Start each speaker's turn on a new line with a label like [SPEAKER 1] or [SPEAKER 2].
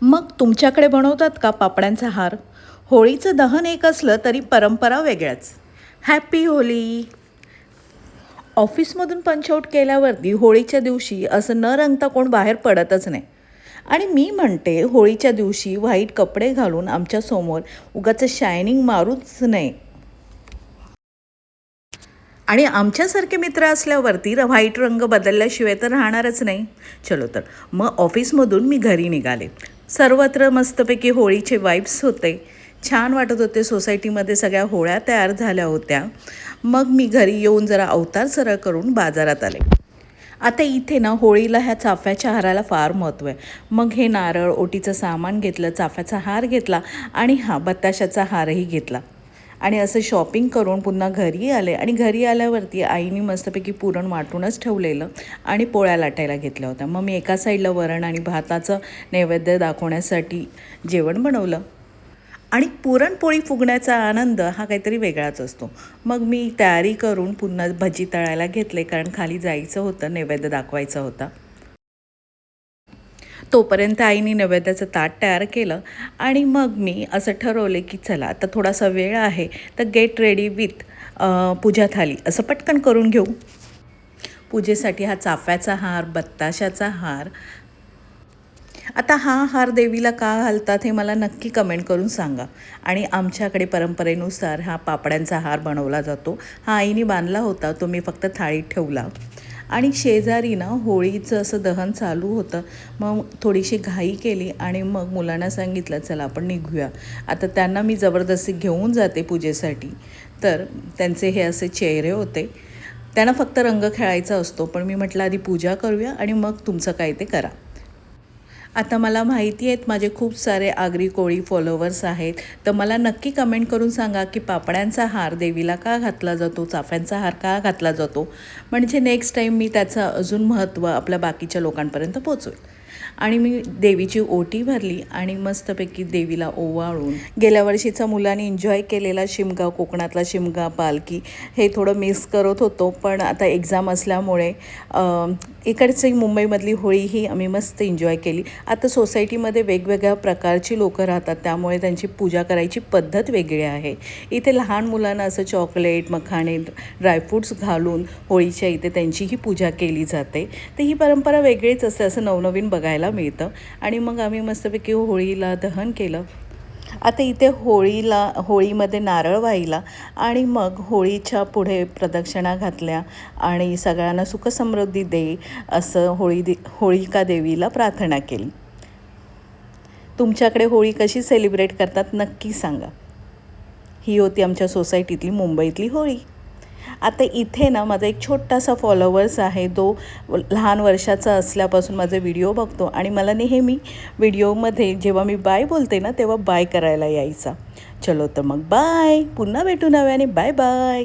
[SPEAKER 1] मग तुमच्याकडे बनवतात का पापड्यांचा हार? होळीचं दहन एक असलं तरी परंपरा वेगळ्याच. Happy Holy. ऑफिसमधून पंचआउट केल्यावरती होळीच्या दिवशी असं न रंगता कोण बाहेर पडतच नाही. आणि मी म्हणते होळीच्या दिवशी व्हाईट कपडे घालून आमच्यासमोर उगाच शायनिंग मारूच नये. आणि आमच्यासारखे मित्र असल्यावरती व्हाईट रंग बदलल्याशिवाय तर राहणारच नाही. चलो तर मग ऑफिसमधून मी घरी निघाले. सर्वत्र मस्तपैकी होळीचे वाईब्स होते. छान वाटत होते. सोसायटीमध्ये सगळ्या होळ्या तयार झाल्या होत्या. मग मी घरी येऊन जरा अवतार सरळ करून बाजारात आले. आता इथे ना होळीला ह्या चाफ्याच्या हाराला फार महत्त्व आहे. मग हे नारळ, ओटीचं सामान घेतलं, चाफ्याचा हार घेतला आणि बत्ताशाचा हारही घेतला. आणि असं शॉपिंग करून पुन्हा घरी आले आणि घरी आल्यावरती आईने मस्तपैकी पुरण वाटूनच ठेवलेलं आणि पोळ्या लाटायला घेतल्या होत्या. मग मी एका साईडला वरण आणि भाताचं नैवेद्य दाखवण्यासाठी जेवण बनवलं. आणि पुरणपोळी फुगण्याचा आनंद हा काहीतरी वेगळाच असतो. मग मी तयारी करून पुन्हा भजी तळायला घेतले, कारण खाली जायचं होतं, नैवेद्य दाखवायचा होता. तोपर्यंत आईने नैवेद्याचं ताट तयार केलं आणि मग मी असं ठरवले की चला आता थोडासा वेळ आहे तर गेट रेडी विथ पूजा थाली असं पटकन करून घेऊ. पूजेसाठी हा चाफ्याचा हार, बत्ताशाचा हार. आता हा हार देवीला का घालतात हे मला नक्की कमेंट करून सांगा. आणि आमच्याकडे परंपरेनुसार हा पापड्यांचा हार बनवला जातो. हा आईने बांधला होता, तो मी फक्त थाळीत ठेवला. आणि शेजारी ना होळीचं असं दहन चालू होतं. मग थोडीशी घाई केली आणि मग मुलांना सांगितलं चला आपण निघूया. आता त्यांना मी जबरदस्ती घेऊन जाते पूजेसाठी. तर त्यांचे हे असे चेहरे होते. त्यांना फक्त रंग खेळायचा असतो, पण मी म्हटलं आधी पूजा करूया आणि मग तुमचं काय ते करा. आता मला माहिती आहेत माझे खूप सारे आगरी कोळी फॉलोवर्स आहेत, तर मला नक्की कमेंट करून सांगा की पापड्यांचा हार देवीला का घातला जातो, चाफ्यांचा हार का घातला जातो, म्हणजे नेक्स्ट टाईम मी त्याचं अजून महत्त्व आपल्या बाकीच्या लोकांपर्यंत पोचवेल. आणि मी देवीची ओटी भरली आणि मस्तपैकी देवीला ओवाळून गेल्या वर्षीचा मुलांनी एन्जॉय केलेला शिमगा, कोकणातला शिमगा, पालखी हे थोडं मिस करत होतो. पण आता एक्झाम असल्यामुळे इकडची मुंबईमधली होळीही आम्ही मस्त एन्जॉय केली. आता सोसायटीमध्ये वेगवेगळ्या प्रकारची लोकं राहतात, त्यामुळे त्यांची पूजा करायची पद्धत वेगळी आहे. इथे लहान मुलांना असं चॉकलेट, मखाणे, ड्रायफ्रूट्स घालून होळीच्या इथे त्यांचीही पूजा केली जाते. तर ही परंपरा वेगळीच असते, असं नवनवीन बघायला मिळतं. आणि मग आम्ही मस्तपैकी होळीला दहन केलं. आता इथे होळीमध्ये नारळ वाहिला आणि मग होळीच्या पुढे प्रदक्षिणा घातल्या आणि सगळ्यांना सुखसमृद्धी दे असं होळिका देवीला प्रार्थना केली. तुमच्याकडे होळी कशी सेलिब्रेट करतात नक्की सांगा. ही होती आमच्या सोसायटीतली मुंबईतली होळी. आता इथे ना माझा एक छोटासा फॉलोवर्स आहे, तो लहान वर्षाचा असल्यापासून माझे व्हिडिओ बघतो आणि मला नेहमी व्हिडिओमध्ये जेव्हा मी बाय बोलते ना तेव्हा बाय करायला यायचा. चलो तर मग बाय, पुन्हा भेटू नव्याने. Bye bye.